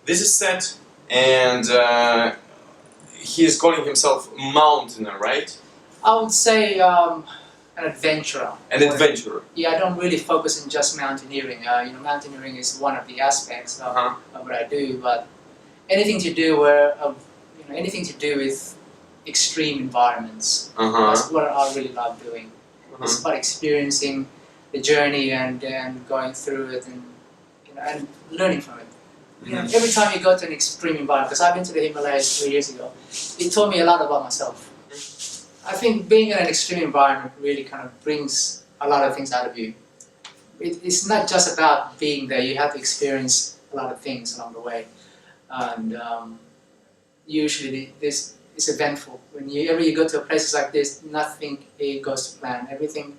This is Seth, and he is calling himself mountaineer, right? I would say an adventurer. An adventurer. Yeah, I don't really focus on just mountaineering. Mountaineering is one of the aspects of what I do, but anything to do anything to do with extreme environments. That's what I really love doing. It's about experiencing the journey and going through it and learning from it. Every time you go to an extreme environment, because I've been to the Himalayas 3 years ago, it taught me a lot about myself. I think being in an extreme environment really kind of brings a lot of things out of you. It's not just about being there, you have to experience a lot of things along the way. And usually this is eventful. Whenever you go to places like this, nothing goes to plan. Everything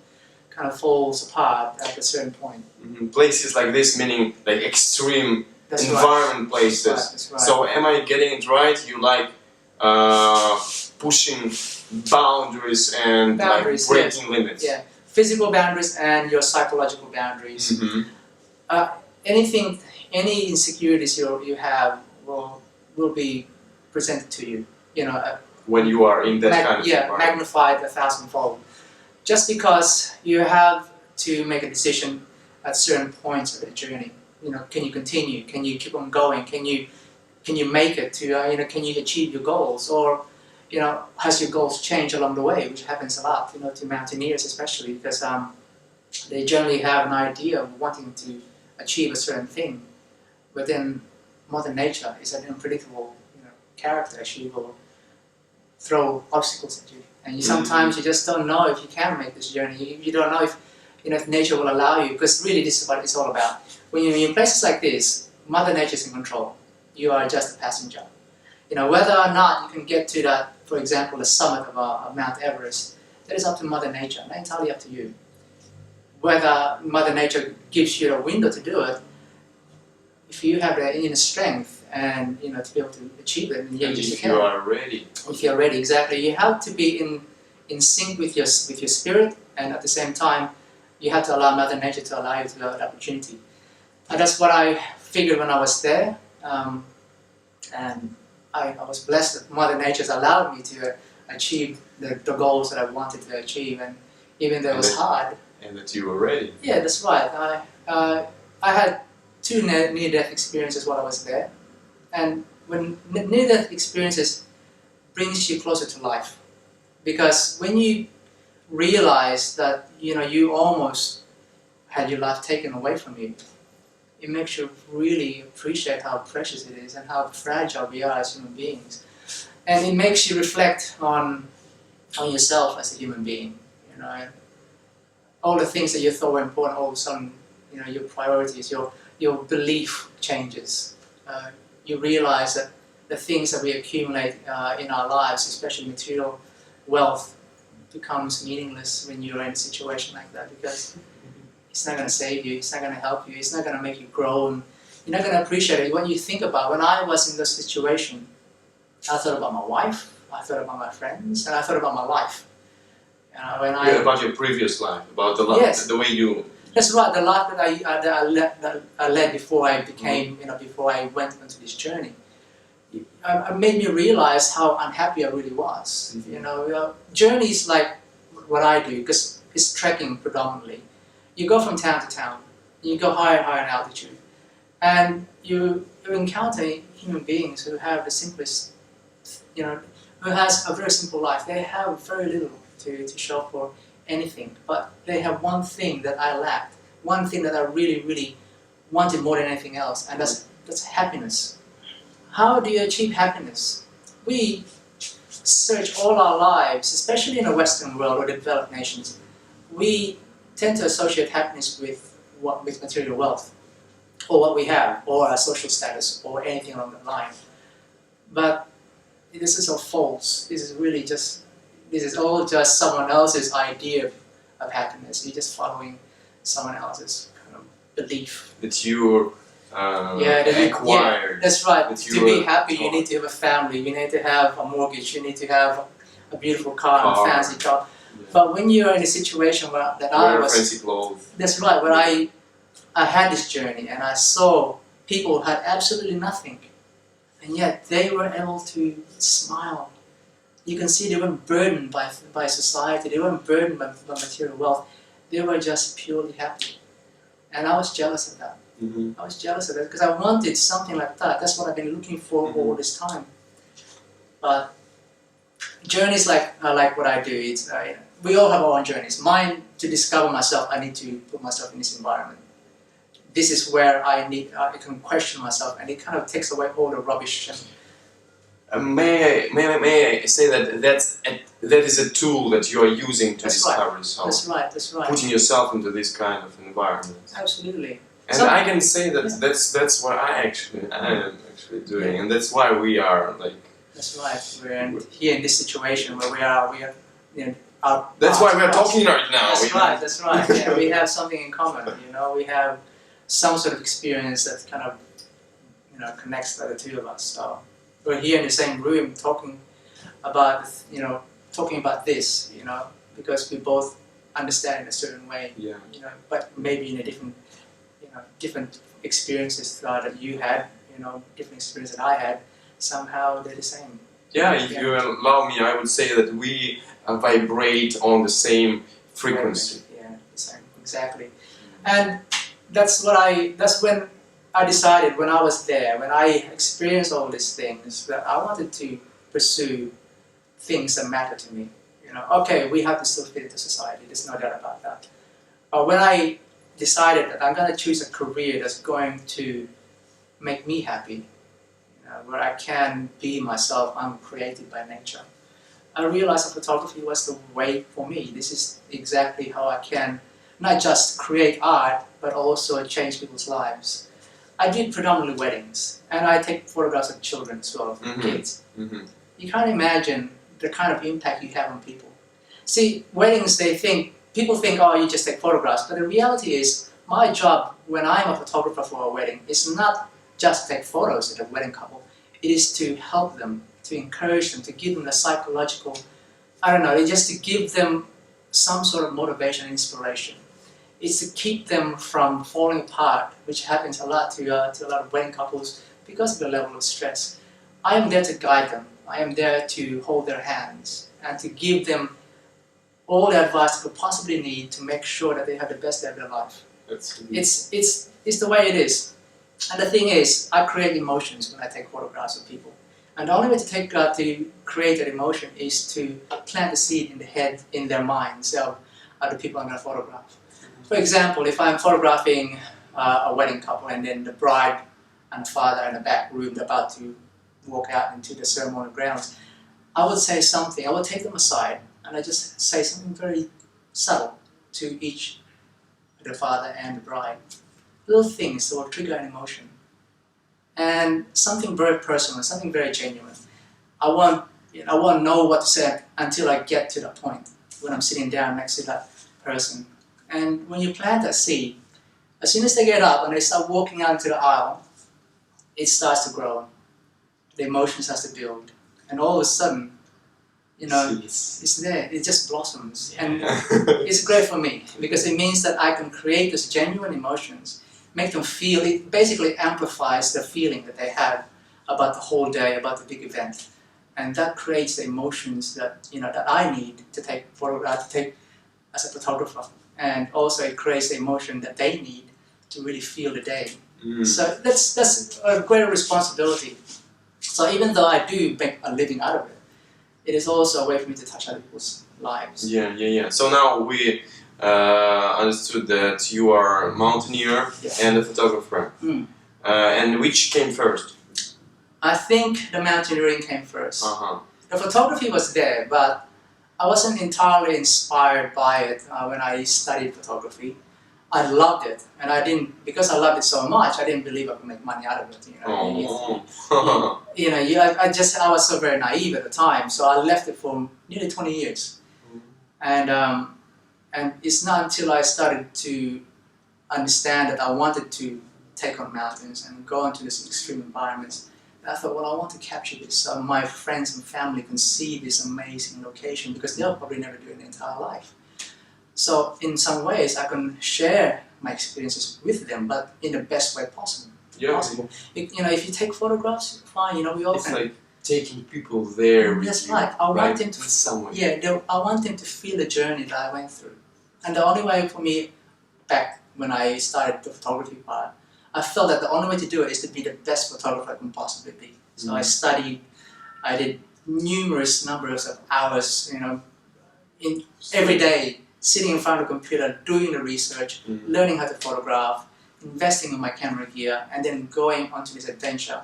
kind of falls apart at a certain point. Places like this, meaning like extreme environment places. That's right. So am I getting it right? You like pushing boundaries and like breaking limits. Yeah, physical boundaries and your psychological boundaries. Any insecurities you have will be presented to you. When you are in that kind of environment. Magnified 1,000-fold. Just because you have to make a decision at certain points of the journey. Can you continue? Can you keep on going? Can you make it to? Can you achieve your goals? Or has your goals changed along the way? Which happens a lot. To mountaineers especially, because they generally have an idea of wanting to achieve a certain thing, but then Mother Nature is an unpredictable character. She will throw obstacles at you, and sometimes you just don't know if you can make this journey. You don't know if nature will allow you, because really this is what it's all about. When you're in places like this, Mother Nature is in control. You are just a passenger. Whether or not you can get to that, for example, the summit of Mount Everest, that is up to Mother Nature, not entirely up to you. Whether Mother Nature gives you a window to do it, if you have the inner strength and to be able to achieve it, then you can. You are ready. If you're ready, exactly. You have to be in sync with your spirit, and at the same time, you have to allow Mother Nature to allow you to have that opportunity. And that's what I figured when I was there, and I was blessed that Mother Nature's allowed me to achieve the goals that I wanted to achieve, and even though it was hard. And that you were ready. Yeah, that's right. I had 2 near-death experiences while I was there, and when near-death experiences brings you closer to life, because when you realize that you almost had your life taken away from you, it makes you really appreciate how precious it is and how fragile we are as human beings, and it makes you reflect on yourself as a human being. All the things that you thought were important, all of a sudden, your priorities, your belief changes. You realize that the things that we accumulate in our lives, especially material wealth, becomes meaningless when you're in a situation like that, because it's not going to save you, it's not going to help you, it's not going to make you grow, and you're not going to appreciate it. When you think about, when I was in this situation, I thought about my wife, I thought about my friends, and I thought about my life. About your previous life, about the life, the way you... That's right, the life that I led before I became, before I went into this journey. It made me realize how unhappy I really was. Journeys like what I do, because it's trekking predominantly. You go from town to town, you go higher and higher in altitude, and you encounter human beings who have the simplest, who has a very simple life. They have very little to show for anything, but they have one thing that I lacked, one thing that I really, really wanted more than anything else, and that's happiness. How do you achieve happiness? We search all our lives, especially in the Western world or the developed nations, we tend to associate happiness with material wealth, or what we have, or our social status, or anything along that line. But this is all false. This is all just someone else's idea of happiness. You're just following someone else's kind of belief. That you acquired. Yeah, that's right. To be happy, you need to have a family, you need to have a mortgage, you need to have a beautiful car and a fancy car. Yeah. But when you're in a situation that I was... fancy clothes. That's right. When I had this journey and I saw people who had absolutely nothing, and yet they were able to smile. You can see they weren't burdened by society, they weren't burdened by material wealth, they were just purely happy. And I was jealous of that. I was jealous of that because I wanted something like that. That's what I've been looking for all this time. But journeys like what I do, it's, we all have our own journeys. Mine, to discover myself, I need to put myself in this environment. This is where I can question myself, and it kind of takes away all the rubbish. May I say that is a tool that you are using to discover yourself. That's right. Putting yourself into this kind of environment. Absolutely. And I can say that that's what I am actually doing, and that's why we are like. That's right. We're here in this situation where we are. That's why we are talking right now. That's right. Yeah, we have something in common. We have some sort of experience that kind of connects the two of us. So we're here in the same room talking about this. Because we both understand in a certain way. Yeah. But maybe in a different experiences that you had. Different experience that I had. Somehow they're the same. Yeah, if you allow me, I would say that we vibrate on the same frequency. Yeah, the same, exactly. And that's when I decided, when I was there, when I experienced all these things, that I wanted to pursue things that matter to me. Okay, we have to still fit into society, there's no doubt about that. But when I decided that I'm going to choose a career that's going to make me happy, where I can be myself, I'm created by nature, I realized that photography was the way for me. This is exactly how I can not just create art, but also change people's lives. I did predominantly weddings, and I take photographs of children as well, kids. You can't imagine the kind of impact you have on people. See, weddings, people think, oh, you just take photographs, but the reality is, my job when I'm a photographer for a wedding is not just take photos of the wedding couple. It is to help them, to encourage them, to give them the psychological, just to give them some sort of motivation and inspiration. It's to keep them from falling apart, which happens a lot to a lot of wedding couples because of the level of stress. I am there to guide them. I am there to hold their hands and to give them all the advice they could possibly need to make sure that they have the best day of their life. It's the way it is. And the thing is, I create emotions when I take photographs of people. And the only way to create that emotion is to plant the seed in their minds of the people I'm going to photograph. For example, if I'm photographing a wedding couple and then the bride and the father in the back room about to walk out into the ceremonial grounds, I would say something. I would take them aside and I just say something very subtle to each, the father and the bride. Little things that will trigger an emotion. And something very personal, something very genuine. I won't know what to say until I get to that point, when I'm sitting down next to that person. And when you plant that seed, as soon as they get up and they start walking out into the aisle, it starts to grow. The emotion starts to build. And all of a sudden, it's there, it just blossoms. And it's great for me, because it means that I can create these genuine emotions, make them feel, it basically amplifies the feeling that they have about the whole day, about the big event. And that creates the emotions that, that I need to take as a photographer. And also it creates the emotion that they need to really feel the day. So that's a great responsibility. So even though I do make a living out of it, it is also a way for me to touch other people's lives. Yeah. So now we understood that you are a mountaineer and a photographer. And which came first? I think the mountaineering came first. The photography was there, but I wasn't entirely inspired by it when I studied photography. I loved it, and because I loved it so much, I didn't believe I could make money out of it. I was so very naive at the time, so I left it for nearly 20 years. And it's not until I started to understand that I wanted to take on mountains and go into these extreme environments, I thought, well, I want to capture this so my friends and family can see this amazing location, because they'll probably never do it in their entire life. So in some ways, I can share my experiences with them, but in the best way possible. possible. You know, if you take photographs, fine. You know, we all It's can. like taking people there. That's with you, right. I want them to somewhere. Yeah, I want them to feel the journey that I went through. And the only way for me, back when I started the photography part, I felt that the only way to do it is to be the best photographer I can possibly be. So I studied, I did numerous numbers of hours, you know, every day, sitting in front of a computer, doing the research, learning how to photograph, investing in my camera gear, and then going onto this adventure,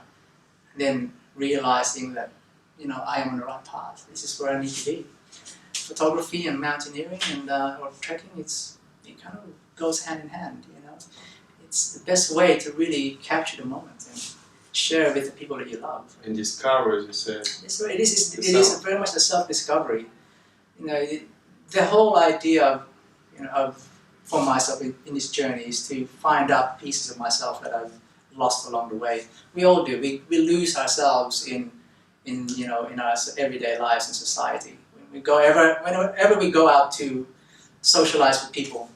and then realizing that, you know, I am on the right path. This is where I need to be. Photography and mountaineering and or trekking, it kind of goes hand in hand, you know. It's the best way to really capture the moment and share with the people that you love. And discover, as you said. It is very much a self-discovery. You know, the whole idea for myself in this journey is to find out pieces of myself that I've lost along the way. We all do. We lose ourselves in our everyday lives in society. Whenever we go out to socialize with people.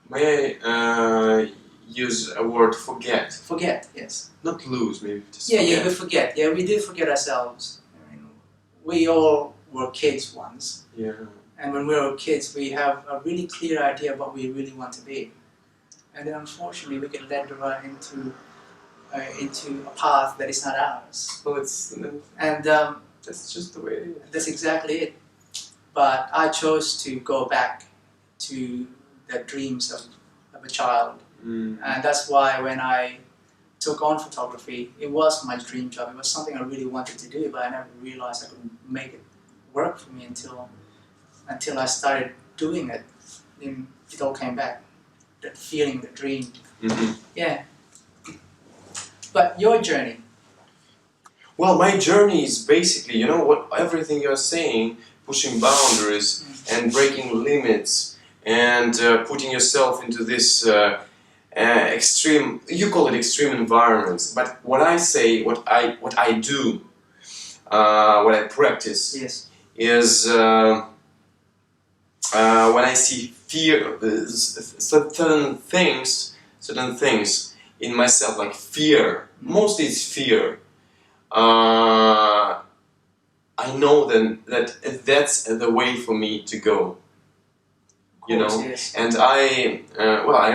May I use a word forget? Forget, yes. Not lose, maybe. Just we forget. Yeah, we do forget ourselves. I mean, we all were kids once. Yeah. And when we were kids, we have a really clear idea of what we really want to be. And then unfortunately, we get led into a path that is not ours. Well, that's just the way it is. That's exactly it. But I chose to go back to the dreams of a child. And that's why when I took on photography, it was my dream job. It was something I really wanted to do, but I never realized I could make it work for me until I started doing it. Then it all came back. That feeling, the dream. Yeah. But your journey? Well, my journey is basically, you know, what everything you're saying, pushing boundaries and breaking limits and putting yourself into this extreme, you call it extreme environments, but what I say, what I do, what I practice is when I see fear, certain things in myself, like fear, mostly it's fear. I know then that that's the way for me to go. You know, and I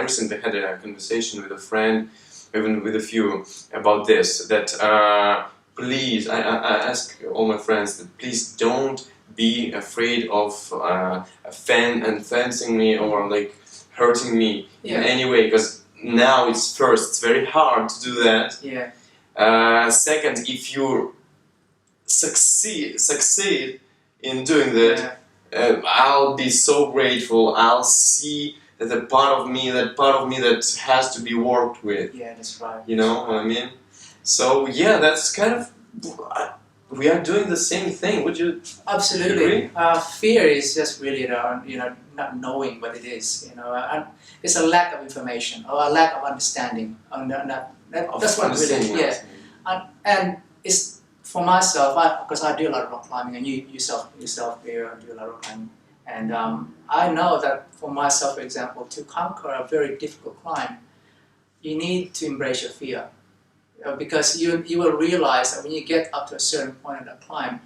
recently had a conversation with a friend, even with a few, about this. That please, I ask all my friends that please don't be afraid of fencing me or like hurting me in any way, because now it's very hard to do that. Second, if you succeed in doing that, I'll be so grateful. I'll see that the part of me that has to be worked with. Yeah, that's right. You know what I mean? So yeah, that's kind of, we are doing the same thing. Would you? Absolutely. Fear is just really not knowing what it is. You know, and it's a lack of information or a lack of understanding. That's what really. Yeah, and it's. For myself, because I do a lot of rock climbing, and you yourself here do a lot of rock climbing, and I know that for myself, for example, to conquer a very difficult climb, you need to embrace your fear, because you will realize that when you get up to a certain point in that climb,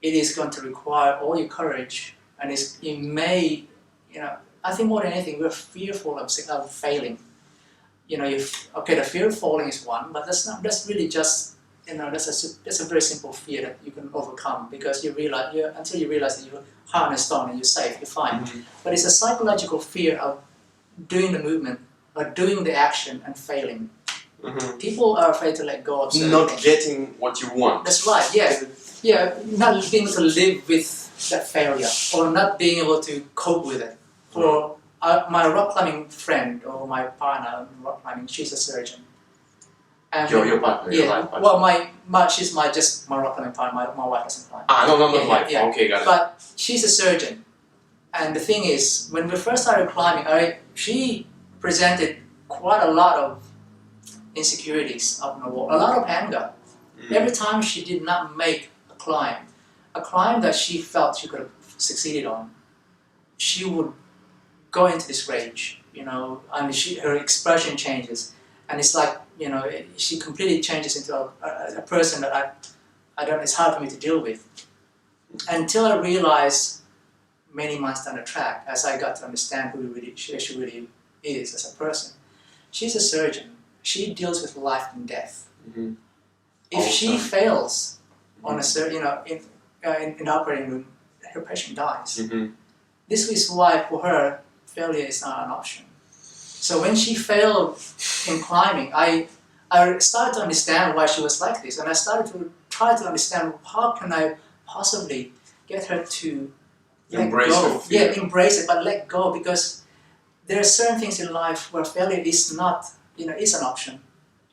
it is going to require all your courage, and you may, I think more than anything, we're fearful of failing. You know, the fear of falling is one, but that's really just. That's a very simple fear that you can overcome, because until you realize that you're hard on a stone and you're safe, you're fine. But it's a psychological fear of doing the movement, or doing the action and failing. People are afraid to let go of certain things. Getting what you want. That's right. Yeah. Not being able to live with that failure, or not being able to cope with it. For my rock climbing friend or my partner in rock climbing, she's a surgeon. Your partner, your life partner. Well, she's just my rock climbing partner. My wife doesn't climb. Not wife. Yeah. Okay, got it. But she's a surgeon, and the thing is, when we first started climbing, she presented quite a lot of insecurities up on the wall, a lot of anger. Every time she did not make a climb that she felt she could have succeeded on, she would go into this rage, and her expression changes. And it's like she completely changes into a person that I don't. It's hard for me to deal with. Until I realized many months down the track, as I got to understand who she really is as a person. She's a surgeon. She deals with life and death. Mm-hmm. If she fails on a in the operating room, her patient dies. Mm-hmm. This is why for her failure is not an option. So when she failed in climbing, I started to understand why she was like this, and I started to try to understand how can I possibly get her to Embrace let go. her fear. Yeah, embrace it, but let go, because there are certain things in life where failure is not, is an option.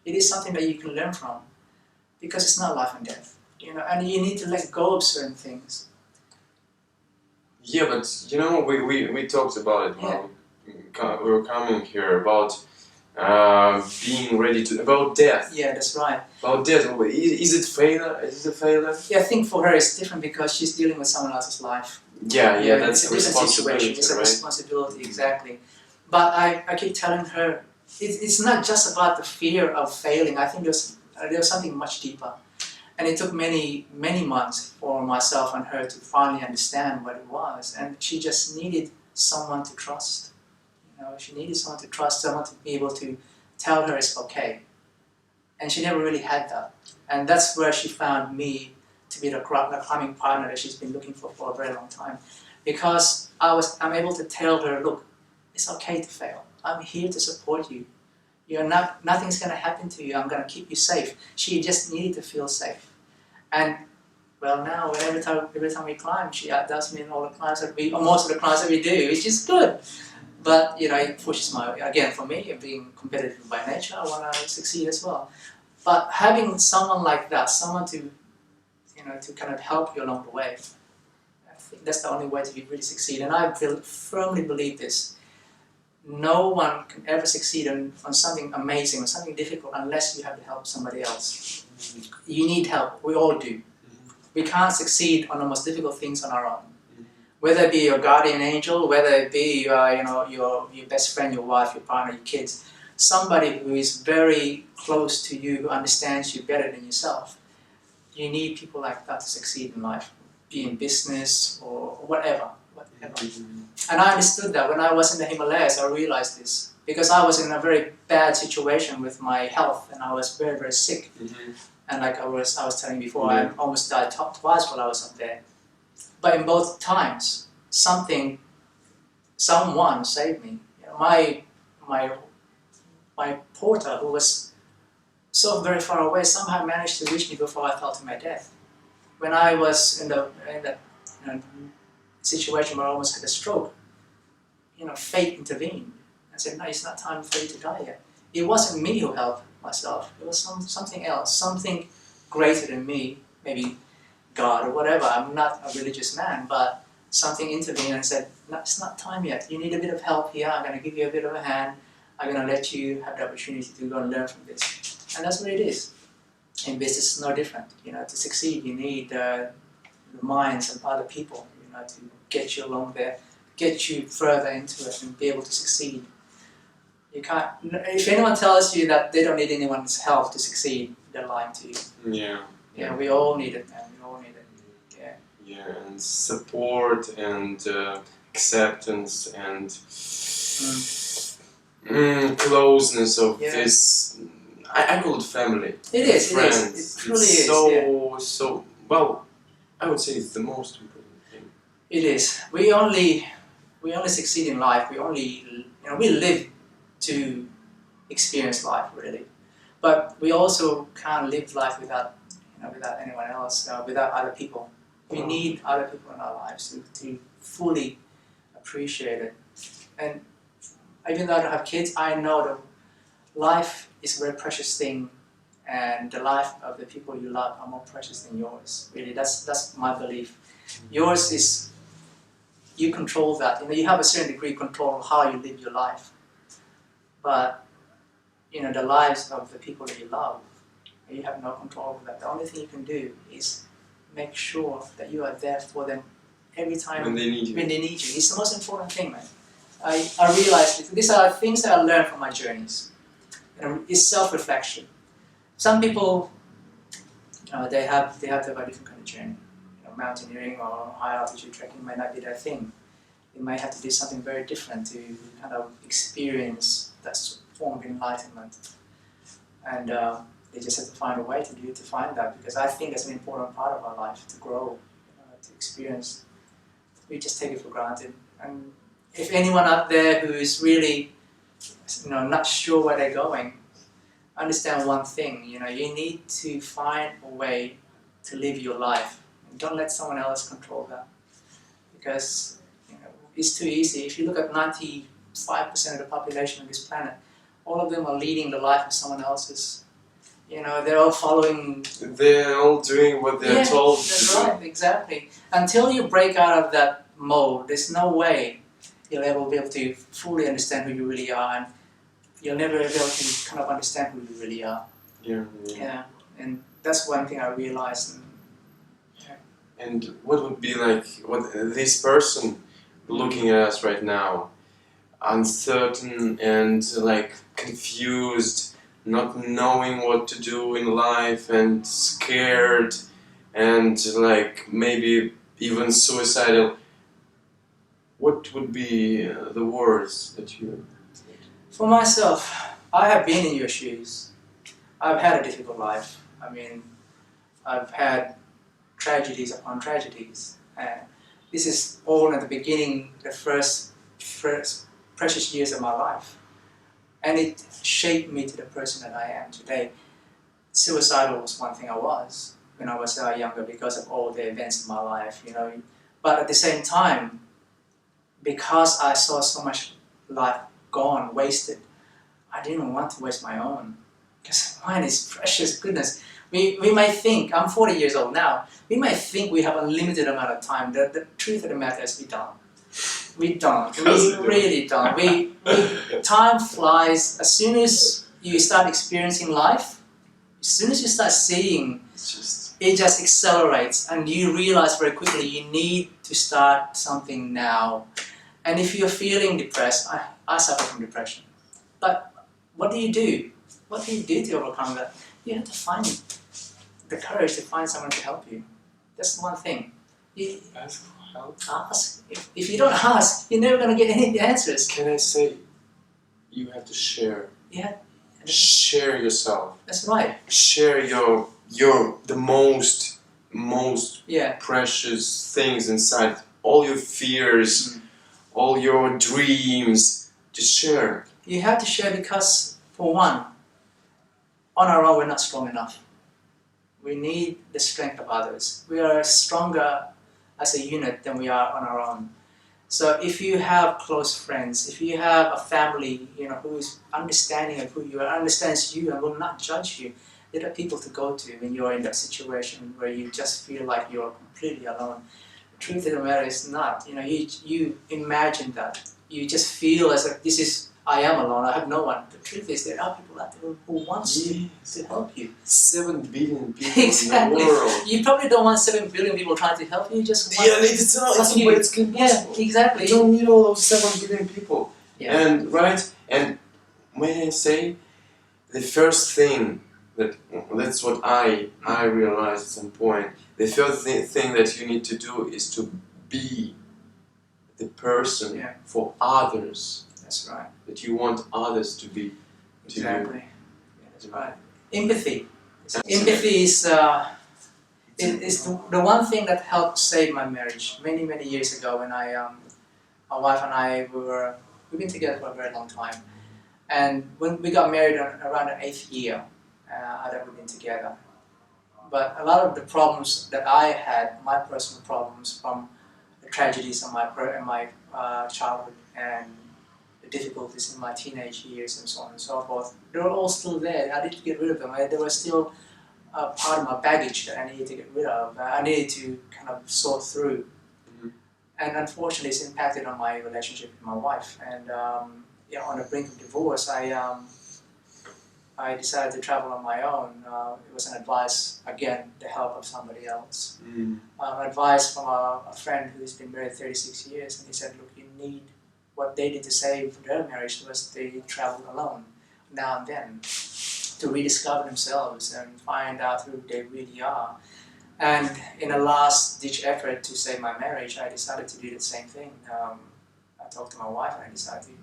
It is something that you can learn from, because it's not life and death, and you need to let go of certain things. Yeah, but we talked about it while we were coming here about being ready to about death. Yeah, that's right. About death, is it failure? Is it a failure? Yeah, I think for her it's different because she's dealing with someone else's life. Yeah, that's it's a different situation. It's a right? responsibility, exactly. But I keep telling her it's not just about the fear of failing. I think there's something much deeper. And it took many months for myself and her to finally understand what it was. And she just needed someone to trust. She needed someone to trust, someone to be able to tell her it's okay. And she never really had that. And that's where she found me to be the climbing partner that she's been looking for a very long time. Because I'm able to tell her, look, it's okay to fail. I'm here to support you. Nothing's going to happen to you. I'm going to keep you safe. She just needed to feel safe. And well, now every time we climb, she outdoes me in all the climbs most of the climbs that we do, which is good. But it pushes for me, being competitive by nature, I want to succeed as well. But having someone like that, someone to to kind of help you along the way, I think that's the only way to really succeed. And I firmly believe this. No one can ever succeed on something amazing or something difficult unless you have to help somebody else. You need help. We all do. We can't succeed on the most difficult things on our own. Whether it be your guardian angel, whether it be your best friend, your wife, your partner, your kids, somebody who is very close to you, who understands you better than yourself. You need people like that to succeed in life, be in business or whatever. And I understood that when I was in the Himalayas. I realized this because I was in a very bad situation with my health, and I was very, very sick. And like I was telling you before, I almost died twice while I was up there. But in both times, someone saved me. My porter, who was so very far away, somehow managed to reach me before I fell to my death. When I was in the situation where I almost had a stroke, fate intervened and said, no, it's not time for you to die yet. It wasn't me who helped myself. It was something else, something greater than me, maybe God or whatever. I'm not a religious man, but something intervened and said, no, it's not time yet. You need a bit of help here. I'm going to give you a bit of a hand. I'm going to let you have the opportunity to go and learn from this. And that's what it is. In business, it's no different. To succeed, you need the minds of other people, to get you along there, get you further into it and be able to succeed. You can't. If anyone tells you that they don't need anyone's help to succeed, they're lying to you. Yeah, we all need it, man. We all need it. Yeah, and support and acceptance and closeness of this. I call it family. It is. Friends. It is. It truly is. So well, I would say it's the most important thing. It is. We only succeed in life. We live to experience life, really. But we also can't live life without anyone else, without other people. We need other people in our lives to fully appreciate it. And even though I don't have kids, I know that life is a very precious thing, and the life of the people you love are more precious than yours. Really, that's my belief. Yours is, you control that. You have a certain degree of control of how you live your life. But the lives of the people that you love, you have no control over that. The only thing you can do is make sure that you are there for them every time when they need you. It's the most important thing, man. I realized these are things that I learned from my journeys. it's self-reflection. Some people, they have to have a different kind of journey. Mountaineering or high altitude trekking might not be their thing. They might have to do something very different to kind of experience that form of enlightenment. And they just have to find a way to find that, because I think that's an important part of our life, to grow, to experience. We just take it for granted. And if anyone out there who is really, not sure where they're going, understand one thing. You need to find a way to live your life. And don't let someone else control that, because it's too easy. If you look at 95% of the population of this planet, all of them are leading the life of someone else's. They're all following. They're all doing what they're told to do. That's right, exactly. Until you break out of that mold, there's no way you'll ever be able to fully understand who you really are, and you'll never be able to kind of understand who you really are. Yeah. And that's one thing I realized. And what would be what this person looking at us right now, uncertain and confused, not knowing what to do in life, and scared, and maybe even suicidal, what would be the words that you... For myself, I have been in your shoes. I've had a difficult life. I've had tragedies upon tragedies. And this is all at the beginning, the first precious years of my life. And it shaped me to the person that I am today. Suicidal was one thing I was when I was younger, because of all the events in my life, But at the same time, because I saw so much life gone, wasted, I didn't want to waste my own. Because mine is precious. Goodness. We might think, I'm 40 years old now, we might think we have a limited amount of time. The truth of the matter is we don't. We don't. We really don't. Time flies. As soon as you start experiencing life, as soon as you start seeing, it just accelerates, and you realize very quickly you need to start something now. And if you're feeling depressed, I suffer from depression. But what do you do? What do you do to overcome that? You have to find the courage to find someone to help you. That's one thing. Ask for help. Ask. If you don't ask, you're never going to get any answers. Can I say, you have to share. Yeah. Share yourself. That's right. Share the most precious things inside. All your fears, all your dreams. Just share. You have to share because, for one, on our own we're not strong enough. We need the strength of others. We are stronger as a unit than we are on our own. So if you have close friends, if you have a family, who is understanding of who you are, understands you and will not judge you, there are people to go to when you're in that situation where you just feel like you're completely alone. The truth of the matter is not. You imagine that. You just feel as if I am alone, I have no one. The truth is there are people out there who want to help you. 7 billion people Exactly. in the world. You probably don't want 7 billion people trying to help you, just want it's impossible. Yeah, exactly. You don't need all those 7 billion people. Yeah. And may I say, the first thing that's what I realized at some point, the first thing that you need to do is to be the person for others. That's right. That you want others to be. Exactly. Yeah, that's right. Empathy. Empathy is the one thing that helped save my marriage. Many years ago, when my wife and I we've been together for a very long time, and when we got married around the 8th year that we've been together. But a lot of the problems that I had, my personal problems from the tragedies of my childhood and the difficulties in my teenage years and so on and so forth, they were all still there. I needed to get rid of them. They were still part of my baggage that I needed to get rid of. I needed to kind of sort through. Mm-hmm. And unfortunately, it's impacted on my relationship with my wife. And on the brink of divorce, I decided to travel on my own. It was an advice, again, the help of somebody else. Advice from a friend who's been married 36 years, and he said, look, you need, what they did to save their marriage was they traveled alone. now and then to rediscover themselves and find out who they really are. And in a last-ditch effort to save my marriage, I decided to do the same thing. I talked to my wife and I decided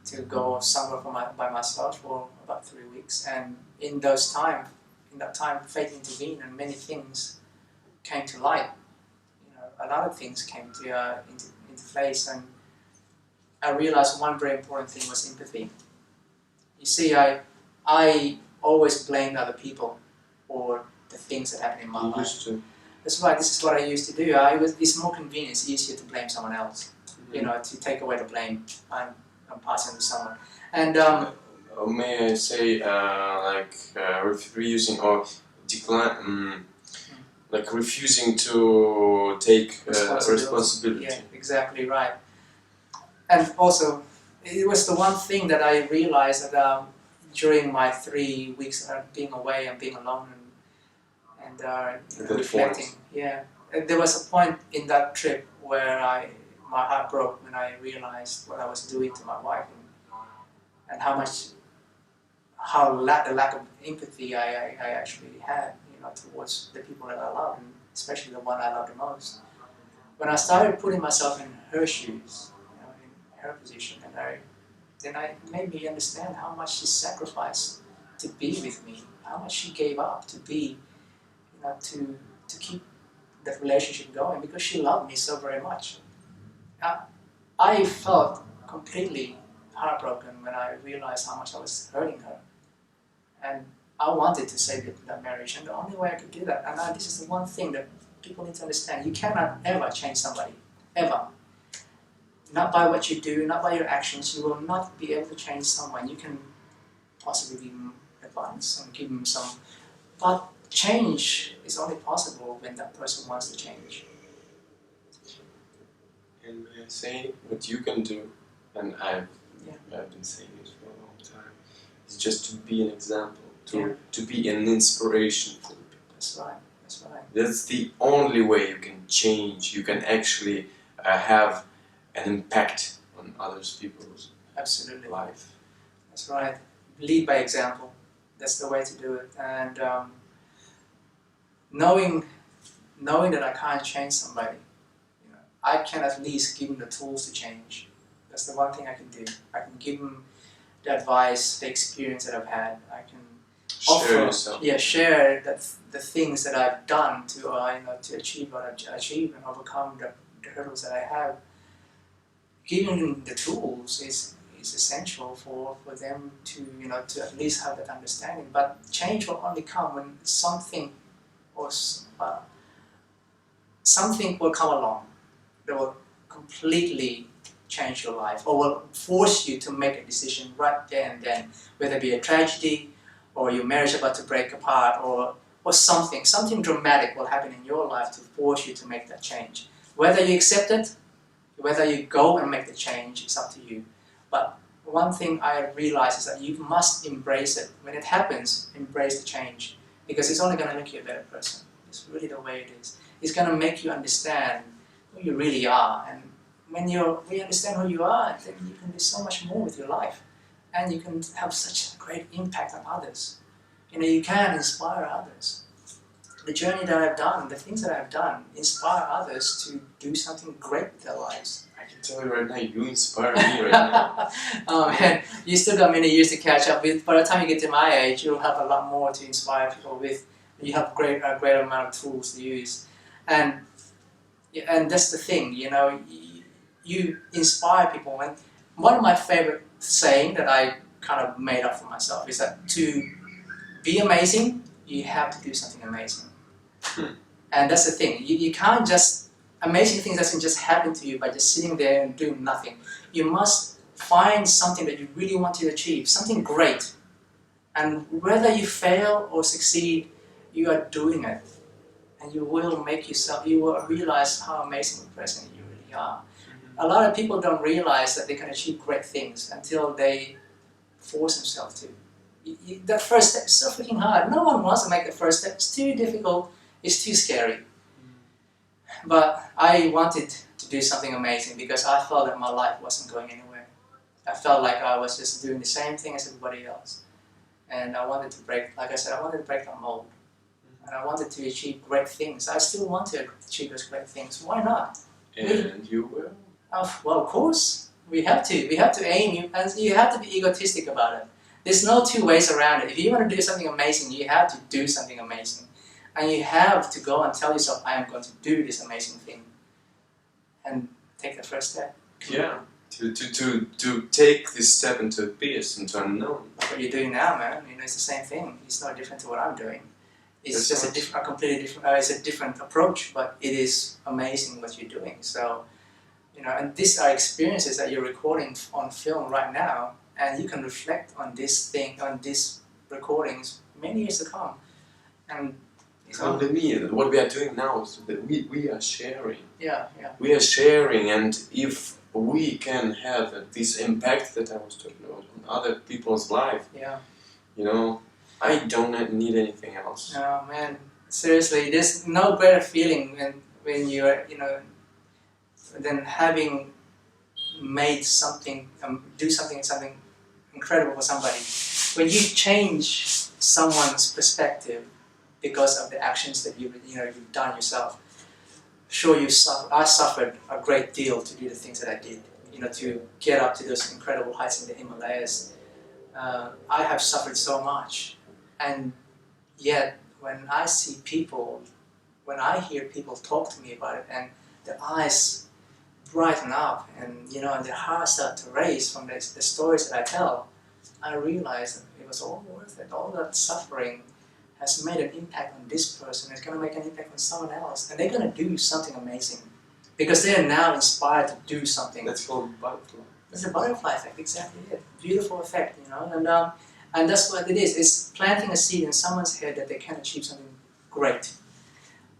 to go somewhere by myself for about 3 weeks. And in that time, faith intervened and many things came to light. A lot of things came into place, and I realized one very important thing was empathy. You see, I always blamed other people for the things that happened in my life. That's why this is what I used to do. It's more convenient, it's easier to blame someone else. To take away the blame and pass it to someone. And may I say, refusing or decline, like refusing to take responsibility. Yeah, exactly right. And also, it was the one thing that I realized that during my 3 weeks being away and being alone and reflecting. Yeah, there was a point in that trip where my heart broke when I realized what I was doing to my wife and the lack of empathy I actually had, towards the people that I love, and especially the one I love the most. When I started putting myself in her shoes, in her position, then it made me understand how much she sacrificed to be with me, how much she gave up to be, to keep that relationship going, because she loved me so very much. I felt completely heartbroken when I realized how much I was hurting her. And I wanted to save that marriage, and the only way I could do that, and this is the one thing that people need to understand, you cannot ever change somebody, ever. Not by what you do, not by your actions, you will not be able to change someone. You can possibly give them advice and give them some, but change is only possible when that person wants to change. And may I say what you can do, and I've been saying it for a long time, is just to be an example, to be an inspiration for the people. That's right, that's right. That's the only way you can change, you can actually have an impact on other people's life. That's right. Lead by example. That's the way to do it. And knowing that I can't change somebody, I can at least give them the tools to change. That's the one thing I can do. I can give them the advice, the experience that I've had. I can share the things that I've done to achieve what I've achieved and overcome the hurdles that I have. Giving them the tools is essential for them to to at least have that understanding. But change will only come when something will come along that will completely change your life, or will force you to make a decision right there and then, whether it be a tragedy or your marriage about to break apart, or something dramatic will happen in your life to force you to make that change. Whether you accept it, whether you go and make the change, it's up to you. But one thing I realize is that you must embrace it. When it happens, embrace the change, because it's only going to make you a better person. It's really the way it is. It's going to make you understand who you really are, and when you understand who you are, then you can do so much more with your life, and you can have such a great impact on others. You can inspire others. The journey that I've done, the things that I've done, inspire others to do something great with their lives. I can tell you right now, you inspire me right now. Oh man, you still got many years to catch up with. By the time you get to my age, you'll have a lot more to inspire people with. You have a great amount of tools to use. And that's the thing, you inspire people. And one of my favorite saying that I kind of made up for myself is that to be amazing, you have to do something amazing. And that's the thing, you can't just, amazing things doesn't just happen to you by just sitting there and doing nothing. You must find something that you really want to achieve, something great. And whether you fail or succeed, you are doing it. And you will realize how amazing a person you really are. A lot of people don't realize that they can achieve great things until they force themselves to. That first step is so freaking hard. No one wants to make the first step. It's too difficult. It's too scary. But I wanted to do something amazing because I felt that my life wasn't going anywhere. I felt like I was just doing the same thing as everybody else. And I wanted to break, like I said, I wanted to break the mold. And I wanted to achieve great things. I still want to achieve those great things. Why not? And you will. Well, of course. We have to. We have to aim, and you have to be egotistic about it. There's no two ways around it. If you want to do something amazing, you have to do something amazing. And you have to go and tell yourself, I am going to do this amazing thing. And take the first step. Yeah. To take this step into abyss, into unknown. That's what you're doing now, man. You know, it's the same thing. It's not different to what I'm doing. It's That's just a completely different. It's a different approach, but it is amazing what you're doing. So, you know, and these are experiences that you're recording on film right now, and you can reflect on this thing, on these recordings, many years to come. And What we are doing now is that we are sharing. yeah. We are sharing, and if we can have this impact that I was talking about on other people's life, you know, I don't need anything else. No, man, seriously, there's no greater feeling when you're, you know, than having made something, do something incredible for somebody. When you change someone's perspective because of the actions that you've done yourself. Sure, I suffered a great deal to do the things that I did. You know, to get up to those incredible heights in the Himalayas. I have suffered so much, and yet when I see people, when I hear people talk to me about it, and their eyes brighten up, and you know, and their hearts start to raise from the stories that I tell, I realize that it was all worth it. All that suffering has made an impact on this person. It's going to make an impact on someone else, and they're going to do something amazing because they are now inspired to do something. That's called butterfly. It's a butterfly effect, exactly it. Beautiful effect, you know, and that's what it is. It's planting a seed in someone's head that they can achieve something great.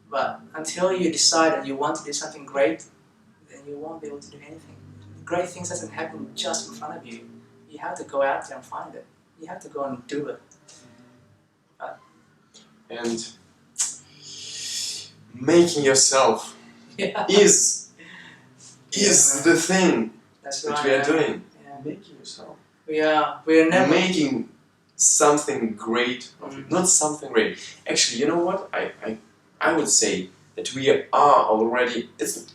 But until you decide that you want to do something great, then you won't be able to do anything. Great things doesn't happen just in front of you. You have to go out there and find it. You have to go and do it. And making yourself is the thing that we are doing. Yeah. Making yourself. We're never making something great of it. Not something great. Actually, you know what? I would say that we are already. It's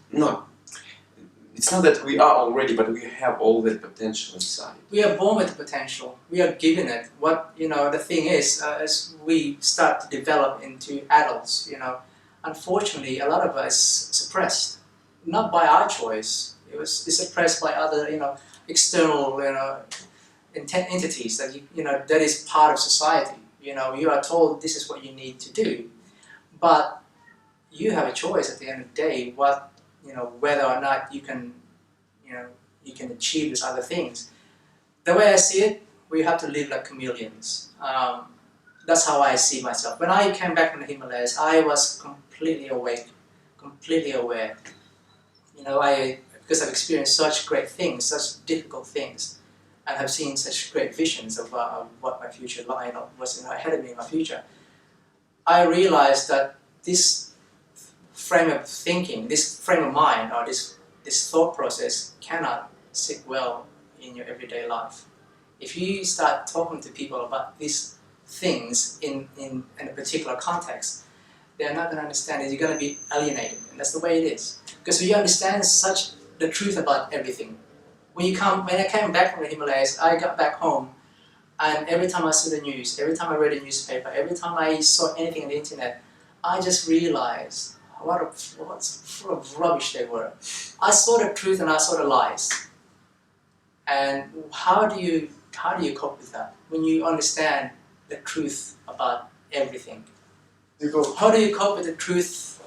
not that we are already, but we have all that potential inside. We are born with the potential. We are given it. What the thing is, as we start to develop into adults, unfortunately, a lot of us suppressed, not by our choice. It's suppressed by other, external, entities that that is part of society. You are told this is what you need to do, but you have a choice at the end of the day. Whether or not you can achieve these other things. The way I see it, we have to live like chameleons. That's how I see myself. When I came back from the Himalayas, I was completely awake, completely aware. Because I've experienced such great things, such difficult things, and have seen such great visions of what my future was ahead of me in my future. I realized that this frame of thinking, this frame of mind, or this thought process cannot sit well in your everyday life. If you start talking to people about these things in a particular context, they're not going to understand it. You're going to be alienated, and that's the way it is. Because when you understand the truth about everything, when I came back from the Himalayas, I got back home, and every time I saw the news, every time I read a newspaper, every time I saw anything on the internet, I just realized what full of rubbish they were. I saw the truth and I saw the lies. And how do you cope with that when you understand the truth about everything? How do you cope with the truth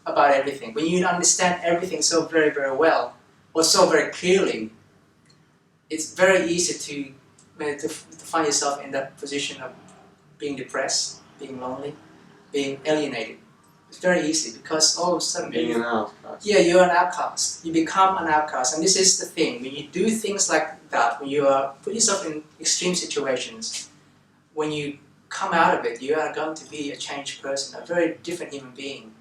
about everything when you understand everything so very, very well or so very clearly? It's very easy to find yourself in that position of being depressed, being lonely, being alienated. It's very easy because all of a sudden being an outcast. Yeah, you're an outcast. You become an outcast, and this is the thing. When you do things like that, when you put yourself in extreme situations, when you come out of it, you are going to be a changed person, a very different human being.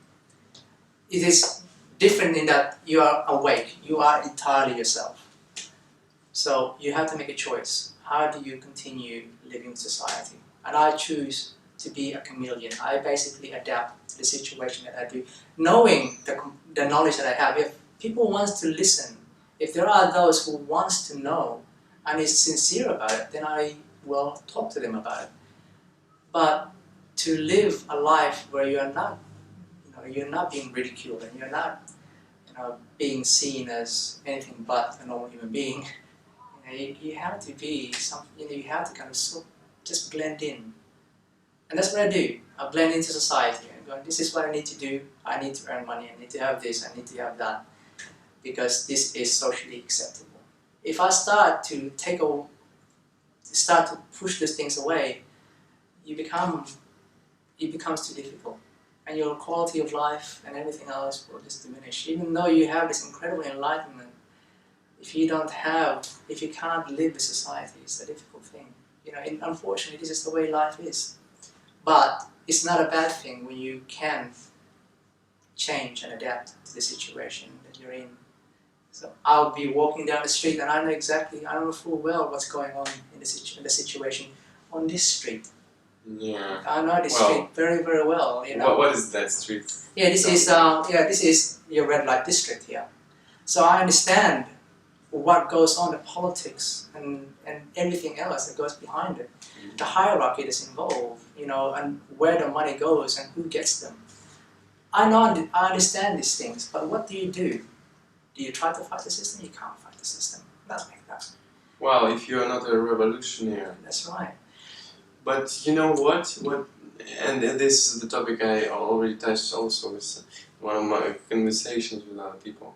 It is different in that you are awake. You are entirely yourself. So you have to make a choice. How do you continue living in society? And I choose to be a chameleon. I basically adapt to the situation that I do, knowing the knowledge that I have. If people want to listen, if there are those who wants to know and is sincere about it, then I will talk to them about it. But to live a life where you are not, you're not being ridiculed and you're not, being seen as anything but a normal human being. You have to be something. You have to kind of just blend in, and that's what I do. I blend into society and go, this is what I need to do. I need to earn money. I need to have this. I need to have that, because this is socially acceptable. If I start to push these things away, it becomes too difficult, and your quality of life and everything else will just diminish. Even though you have this incredible enlightenment, if you can't live with society, it's a difficult thing. And unfortunately, this is the way life is. But it's not a bad thing when you can change and adapt to the situation that you're in. So I'll be walking down the street and I know full well what's going on in the situation on this street. Yeah. I know this street very, very well. What is that street? Yeah, this is your red light district here. So I understand what goes on, the politics and everything else that goes behind it, the hierarchy that's involved, and where the money goes and who gets them. I understand these things, but what do? Do you try to fight the system? You can't fight the system. That's like that. Well, if you are not a revolutionary. That's right. But you know what? And this is the topic I already touched also with one of my conversations with other people.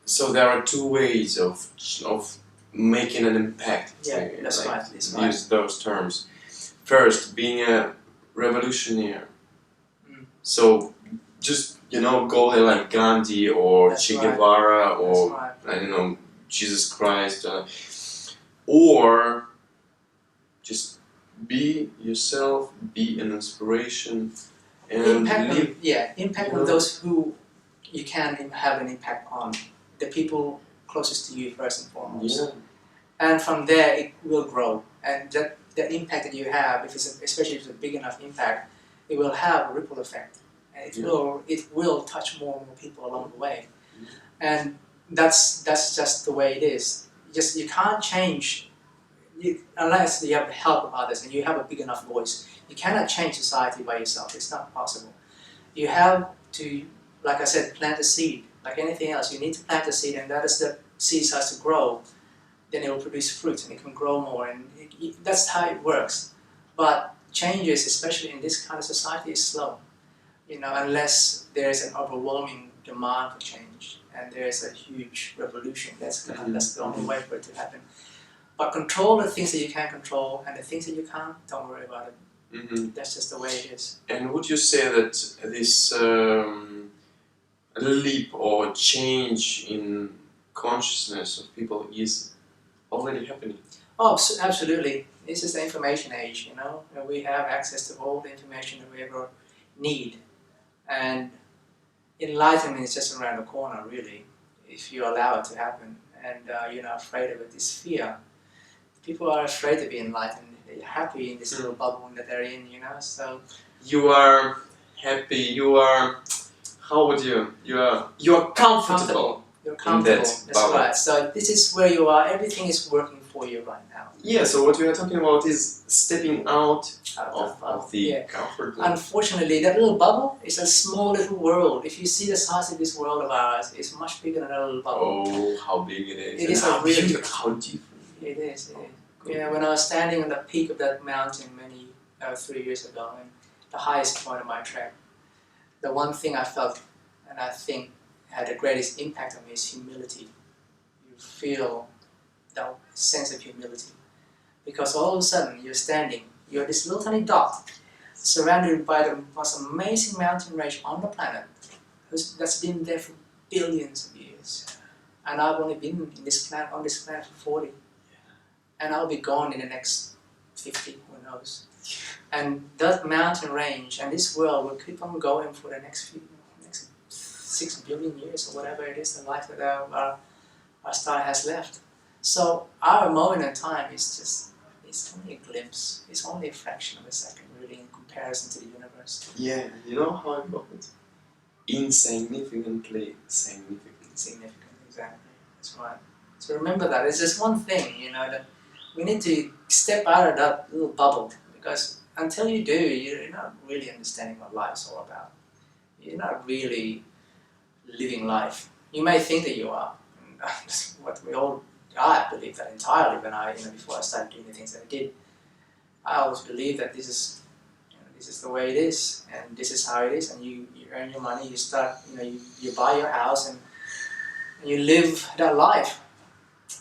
So there are two ways of making an impact. Yeah, that's right. Use those terms. First, being a revolutionary. So just go there like Gandhi or Che Guevara or I don't know, Jesus Christ, or just be yourself, be an inspiration, and impact on those who you can have an impact on. The people closest to you first and foremost. Yeah. And from there it will grow. And the impact that you have, especially if it's a big enough impact, it will have a ripple effect. And it will touch more and more people along the way. And that's just the way it is. You can't change unless you have the help of others and you have a big enough voice. You cannot change society by yourself. It's not possible. You have to, like I said, plant a seed. Like anything else, you need to plant a seed, and that is the seed starts to grow. Then it will produce fruit, and it can grow more, and that's how it works. But changes, especially in this kind of society, is slow. Unless there is an overwhelming demand for change, and there is a huge revolution. That's the only way for it to happen. But control the things that you can control, and the things that you can't, don't worry about it. Mm-hmm. That's just the way it is. And would you say that this leap or change in consciousness of people is already happening? Oh, absolutely. This is the information age, We have access to all the information that we ever need. And enlightenment is just around the corner, really, if you allow it to happen. And you're not afraid of it. It's fear. People are afraid to be enlightened. They're happy in this little bubble that they're in, So you are happy. You are. How would you? You are comfortable. You're comfortable. That's bubble. Right. So this is where you are. Everything is working for you right now. Yeah. So what we are talking about is stepping out of the comfort zone. Unfortunately, that little bubble is a small little world. If you see the size of this world of ours, it's much bigger than that little bubble. Oh, how big it is! It is a really how deep. It is. Yeah, when I was standing on the peak of that mountain 3 years ago, and the highest point of my trek, the one thing I felt, and I think had the greatest impact on me, is humility. You feel that sense of humility, because all of a sudden you're this little tiny dot, surrounded by the most amazing mountain range on the planet, that's been there for billions of years, and I've only been on this planet for 40. And I'll be gone in the next 50, who knows. And that mountain range and this world will keep on going for the next 6 billion years or whatever it is, the life that our star has left. So our moment in time is just, it's only a glimpse, it's only a fraction of a second really in comparison to the universe. Yeah, you know how I got it? Insignificantly significant. Significant, exactly. That's right. So remember that. It's just one thing, that we need to step out of that little bubble, because until you do, you're not really understanding what life's all about. You're not really living life. You may think that you are. And that's what we all. I believe that entirely when before I started doing the things that I did. I always believe that this is the way it is, and this is how it is, and you earn your money, you start, you buy your house, and you live that life.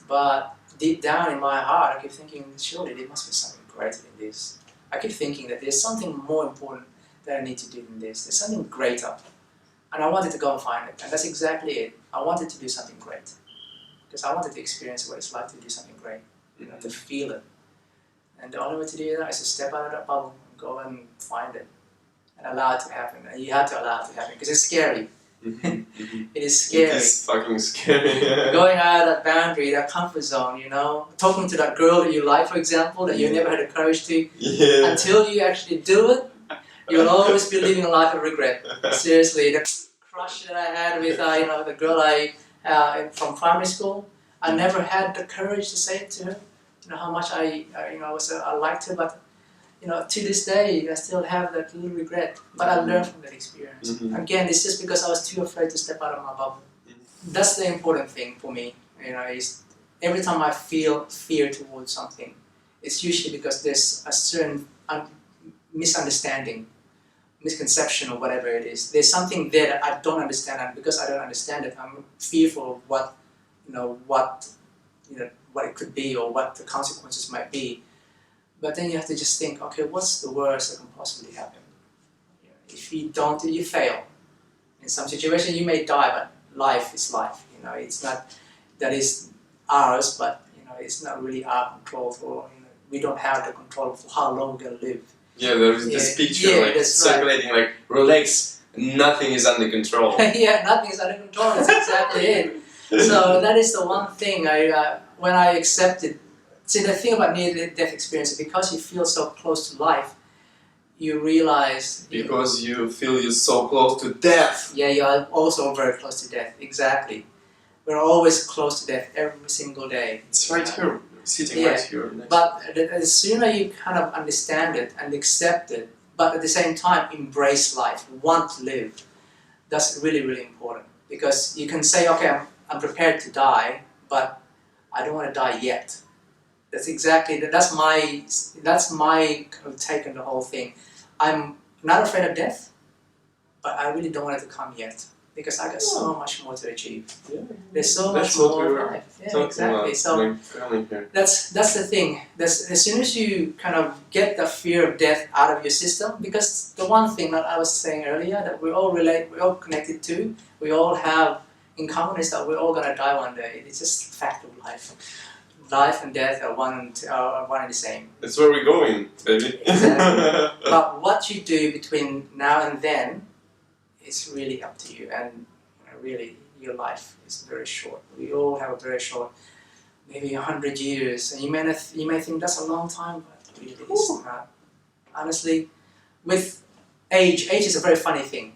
But deep down in my heart, I keep thinking, surely there must be something greater than this. I keep thinking that there's something more important that I need to do than this. There's something greater. And I wanted to go and find it. And that's exactly it. I wanted to do something great. Because I wanted to experience what it's like to do something great. To feel it. And the only way to do that is to step out of that bubble and go and find it. And allow it to happen. And you have to allow it to happen. Because it's scary. It is scary. It is fucking scary. Going out of that boundary, that comfort zone, talking to that girl that you like, for example, that you never had the courage to, until you actually do it, you'll always be living a life of regret. Seriously, the crush that I had with the girl from primary school, I never had the courage to say to her, how much I liked her, but to this day, I still have that little regret. But I learned from that experience. Again, it's just because I was too afraid to step out of my bubble. That's the important thing for me. Is every time I feel fear towards something, it's usually because there's a certain misunderstanding, misconception, or whatever it is. There's something there that I don't understand, and because I don't understand it, I'm fearful of what it could be or what the consequences might be. But then you have to just think, okay, what's the worst that can possibly happen? If you don't, you fail. In some situation, you may die, but life is life. It's not that is ours, but it's not really our control. We don't have the control for how long we're gonna live. Yeah, there is this picture circulating, like, relax, nothing is under control. Yeah, nothing is under control. That's exactly it. So that is the one thing when I accepted. See, the thing about near-death experience is because you feel so close to life, you realize... Because you feel you're so close to death. Yeah, you are also very close to death, exactly. We're always close to death every single day. It's right here, sitting right here. But the sooner you kind of understand it and accept it, but at the same time embrace life, want to live, that's really, really important. Because you can say, okay, I'm prepared to die, but I don't want to die yet. That's my take on the whole thing. I'm not afraid of death, but I really don't want it to come yet because I got so much more to achieve. Yeah. There's so much more of life. Yeah, exactly. So that's the thing. As soon as you kind of get the fear of death out of your system, because the one thing that I was saying earlier that we all relate, we're all connected to, we all have in common is that we're all gonna die one day. It's just a fact of life. Life and death are one and the same. That's where we're going, baby. Exactly. But what you do between now and then is really up to you. And really, your life is very short. We all have a very short, maybe 100 years. And you may think that's a long time, but really it's not. Honestly, with age is a very funny thing.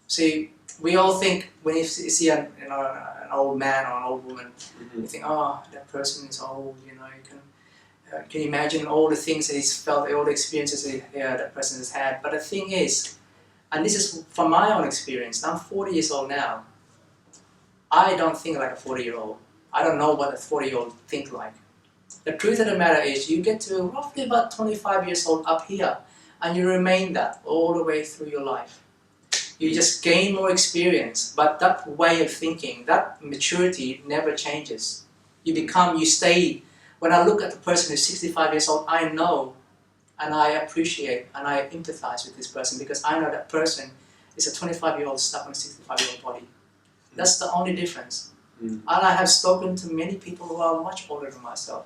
See, we all think when you see an old man or an old woman, you think, oh, that person is old, you can imagine all the things that he's felt, all the experiences that person has had. But the thing is, and this is from my own experience, I'm 40 years old now. I don't think like a 40-year-old. I don't know what a 40-year-old think like. The truth of the matter is, you get to roughly about 25 years old up here, and you remain that all the way through your life. You just gain more experience, but that way of thinking, that maturity never changes. You stay. When I look at the person who's 65 years old, I know, and I appreciate, and I empathize with this person because I know that person is a 25-year-old stuck on a 65-year-old body. That's the only difference. And I have spoken to many people who are much older than myself.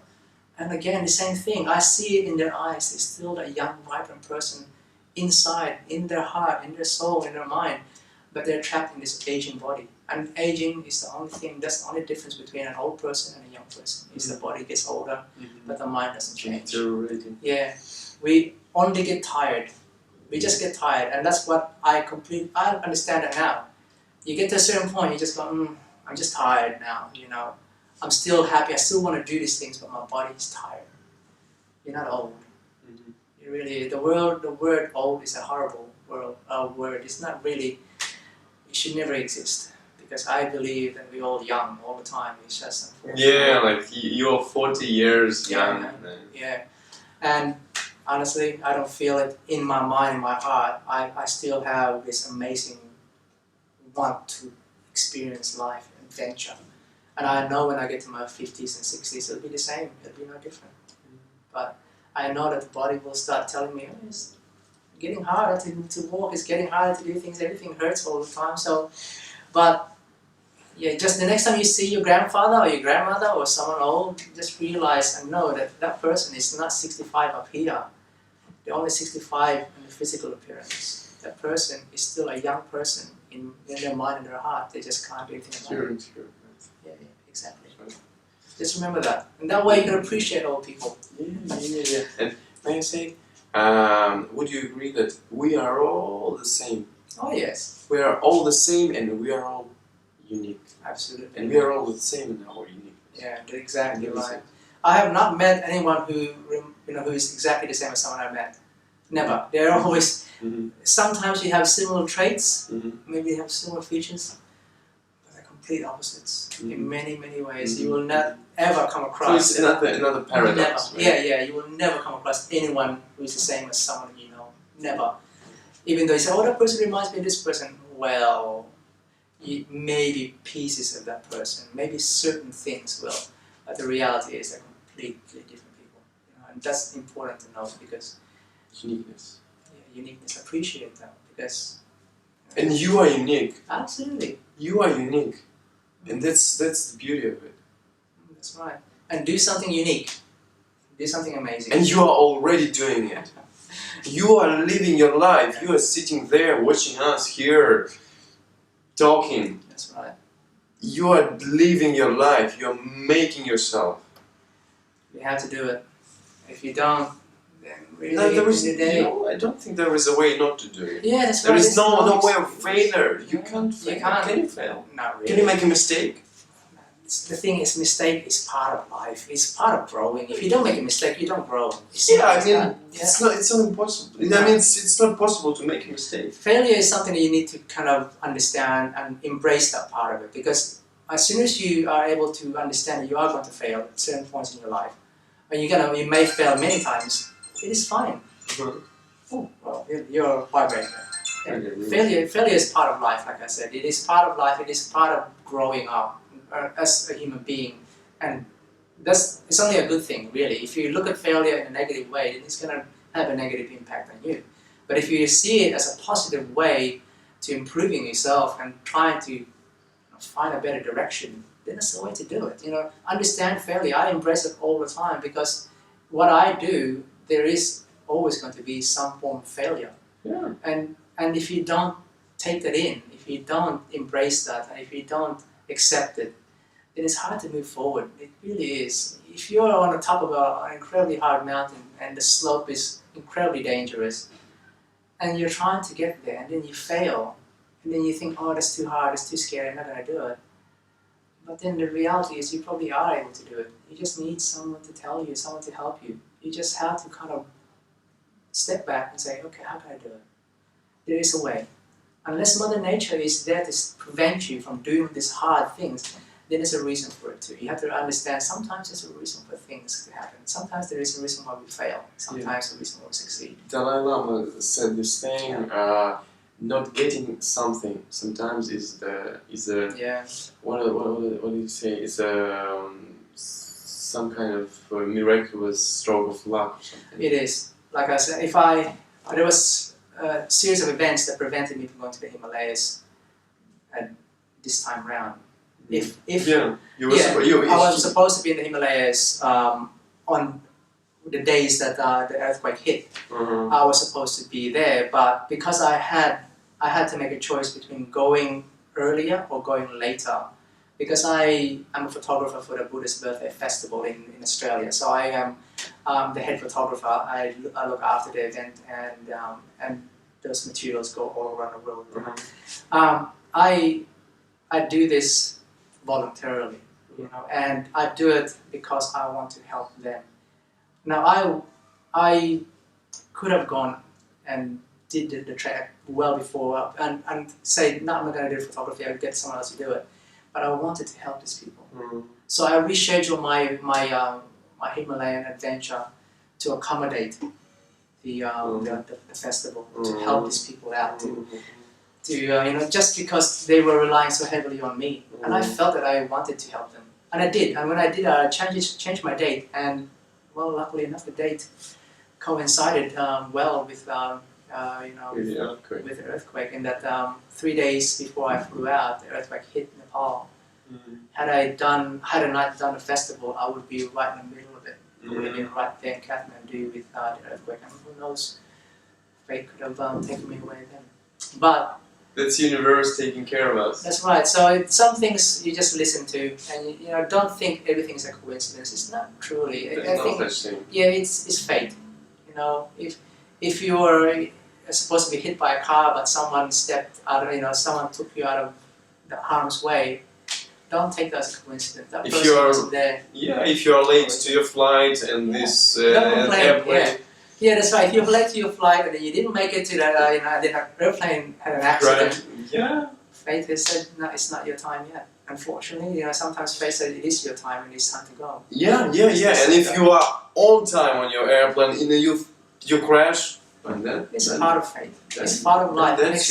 And again, the same thing. I see it in their eyes. They're still that young, vibrant person inside, in their heart, in their soul, in their mind. but they're trapped in this aging body. And aging is the only thing, that's the only difference between an old person and a young person, is the body gets older, but the mind doesn't change. Yeah, we only get tired. We just get tired, and that's what I understand it now. You get to a certain point, you just go, I'm just tired now, you know. I'm still happy, I still want to do these things, but my body is tired. You're not old. You really, the word old is a horrible word. It's not really, it should never exist. Because I believe that we're all young all the time. It's just unfortunate. Yeah, like you're 40 years young. Yeah. And honestly, I don't feel it in my mind, in my heart. I still have this amazing want to experience life, adventure. And I know when I get to my 50s and 60s, it'll be the same. It'll be no different. But I know that the body will start telling me, oh, it's getting harder to walk. It's getting harder to do things. Everything hurts all the time. But yeah, just the next time you see your grandfather or your grandmother or someone old, just realize and know that that person is not 65 up here. They're only 65 in the physical appearance. That person is still a young person in their mind and their heart. They just can't do anything about it. True. Yeah, exactly. Just remember that. And that way you can appreciate old people. Yeah. And may I say, would you agree that we are all the same? Oh yes. We are all the same and we are all unique. Absolutely. And we are all the same in our uniqueness. Yeah, that's exactly right. I have not met anyone who is exactly the same as someone I met. Never. They're always. Sometimes you have similar traits. Maybe you have similar features, but they're complete opposites in many ways. You will not ever come across. So it's another paradox. Never. Yeah. You will never come across anyone who is the same as someone you know. Never. Even though you say, "Oh, that person reminds me of this person." Well, maybe pieces of that person, maybe certain things will, but the reality is they're completely different people. You know, and that's important to know because uniqueness. Yeah, uniqueness. Appreciate that because. And you are unique. Absolutely. You are unique, and that's the beauty of it. That's right. And do something unique. Do something amazing. And you are already doing it. You are living your life. You are sitting there watching us here. Talking. That's right. You are living your life. You are making yourself. You have to do it. If you don't, then really, I don't think there is a way not to do it. Yeah, that's right. There is no way of failure. You can't fail. Can you fail? Not really. Can you make a mistake? The thing is, mistake is part of life. It's part of growing. If you don't make a mistake, you don't grow. It's not impossible. I mean, it's not possible to make a mistake. Failure is something that you need to kind of understand and embrace that part of it. Because as soon as you are able to understand that you are going to fail at certain points in your life, and you may fail many times, it is fine. Oh, well, you're vibrating. Yeah. Failure is part of life, like I said. It is part of life. It is part of growing up as a human being, and it's only a good thing, really. If you look at failure in a negative way, then it's going to have a negative impact on you. But if you see it as a positive way to improving yourself and trying to find a better direction, then that's the way to do it. You know, understand failure. I embrace it all the time because what I do, there is always going to be some form of failure. Yeah. And if you don't take that in, if you don't embrace that, and if you don't accept it, then it's hard to move forward. It really is. If you're on the top of an incredibly hard mountain and the slope is incredibly dangerous, and you're trying to get there, and then you fail, and then you think, oh, that's too hard, it's too scary, I'm not going to do it. But then the reality is you probably are able to do it. You just need someone to tell you, someone to help you. You just have to kind of step back and say, okay, how can I do it? There is a way. Unless Mother Nature is there to prevent you from doing these hard things, then there's a reason for it too. You have to understand sometimes there's a reason for things to happen. Sometimes there is a reason why we fail. Sometimes a reason why we succeed. Dalai Lama said this thing, not getting something sometimes is what did he say? It's some kind of miraculous stroke of luck or something. It is. Like I said, there was a series of events that prevented me from going to the Himalayas at this time round. I was supposed to be in the Himalayas on the days that the earthquake hit. I was supposed to be there, but because I had I had to make a choice between going earlier or going later, because I'm a photographer for the Buddhist Birthday Festival in Australia. So I am the head photographer. I look after the event, and those materials go all around the world. I do this voluntarily, and I do it because I want to help them. Now I could have gone and did the trek well before and say, no, I'm not going to do photography, I'll get someone else to do it. But I wanted to help these people. So I rescheduled my Himalayan adventure to accommodate the festival, to help these people out, to just because they were relying so heavily on me. And I felt that I wanted to help them. And I did. And when I did, I changed my date. And well, luckily enough, the date coincided well with with the earthquake. And that 3 days before I flew out, the earthquake hit Nepal. Had I not done the festival, I would be right in the middle of it. I would have been right there in Kathmandu with the earthquake. And who knows, fate could have taken me away then. But that's universe taking care of us. That's right. So some things you just listen to, and don't think everything's a coincidence. It's not truly. There's no such thing. Yeah, it's fate. If you were supposed to be hit by a car, but someone stepped out of, someone took you out of the harm's way, don't take that as a coincidence. That person wasn't there. Yeah, if you are late to your flight and this airplane. Yeah, that's right. If you're late to your flight and then you didn't make it to that, then the airplane had an accident. Right. Yeah. Fate has said, no, it's not your time yet. Unfortunately, sometimes fate says it is your time and it's time to go. Yeah. And if you are on time on your airplane, you crash, and then it's part of fate. It's part of life. That's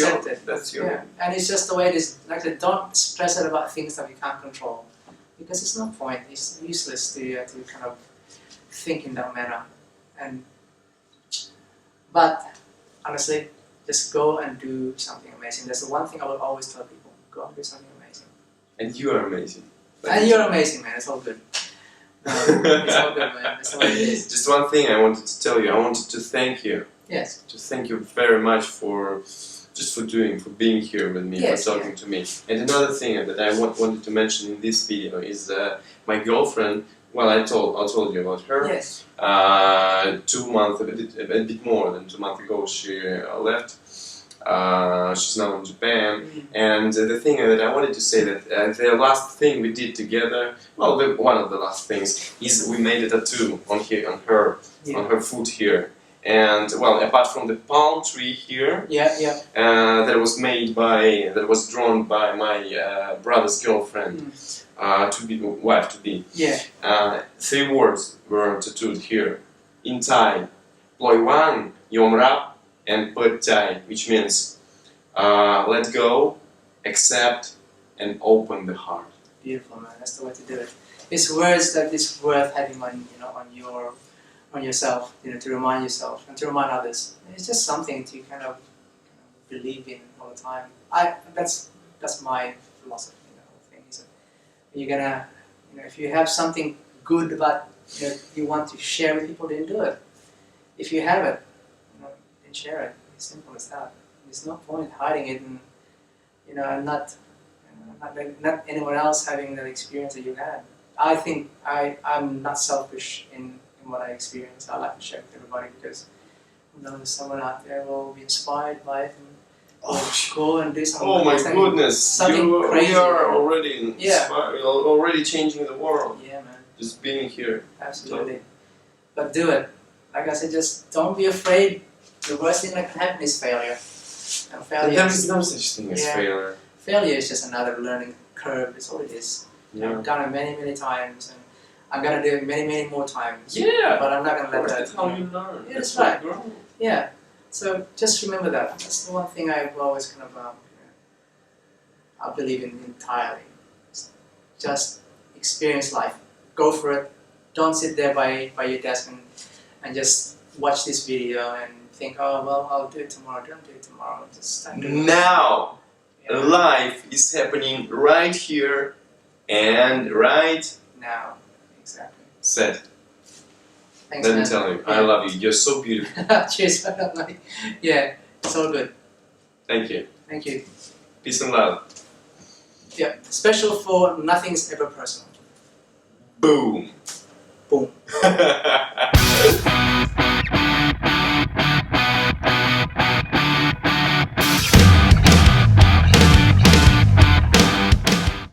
your. And it's just the way it is. Like I said, don't stress out about things that we can't control, because it's no point. It's useless to kind of think in that manner. But honestly, just go and do something amazing. That's the one thing I will always tell people. Go and do something amazing. And you are amazing. And you're amazing, man. It's all good. It's all good, man. That's the way it is. Just one thing I wanted to tell you. I wanted to thank you. Yes. Just thank you very much for being here with me, for talking to me. And another thing that I wanted to mention in this video is my girlfriend. Well, I told you about her. Yes. 2 months, a bit more than 2 months ago, she left. She's now in Japan. And the thing that I wanted to say that the last thing we did together, well, one of the last things is we made a tattoo on her foot here. And well, apart from the palm tree here, that was drawn by my brother's girlfriend. Wife to be. Yeah. 3 words were tattooed here in Thai: Ploiwang, Yomrap, and Put Thai, which means let go, accept, and open the heart. Beautiful, man. That's the way to do it. It's words that is worth having on yourself, to remind yourself and to remind others. It's just something to kind of believe in all the time. That's my philosophy. You're gonna, if you have something good about you want to share with people, then do it. If you have it, then share it. It's simple as that. There's no point hiding it, and not anyone else having that experience that you had. I think I'm not selfish in what I experience. I like to share with everybody because someone out there will be inspired by it. Go and do something. Oh my goodness! Something crazy. We are already inspired, already changing the world. Yeah, man. Just being here. Absolutely. But do it. Like I said, just don't be afraid. The worst thing that can happen is failure. And failure. There is no such thing as failure. Failure is just another learning curve. That's all it is. Yeah. I've done it many, many times, and I'm gonna do it many, many more times. Yeah. But I'm not gonna let that. That's how you learn. Yeah, that's right. Yeah. So just remember that. That's the one thing I've always kind of, I believe in entirely. Just experience life. Go for it. Don't sit there by your desk and just watch this video and think, oh, well, I'll do it tomorrow. Don't do it tomorrow. Just do it. Now, life is happening right here and right now. Exactly. Seth. Thanks, Let me tell you, I love you. You're so beautiful. Cheers, buddy. Yeah, it's all good. Thank you. Thank you. Peace and love. Yeah, special for nothing's ever personal. Boom. Boom.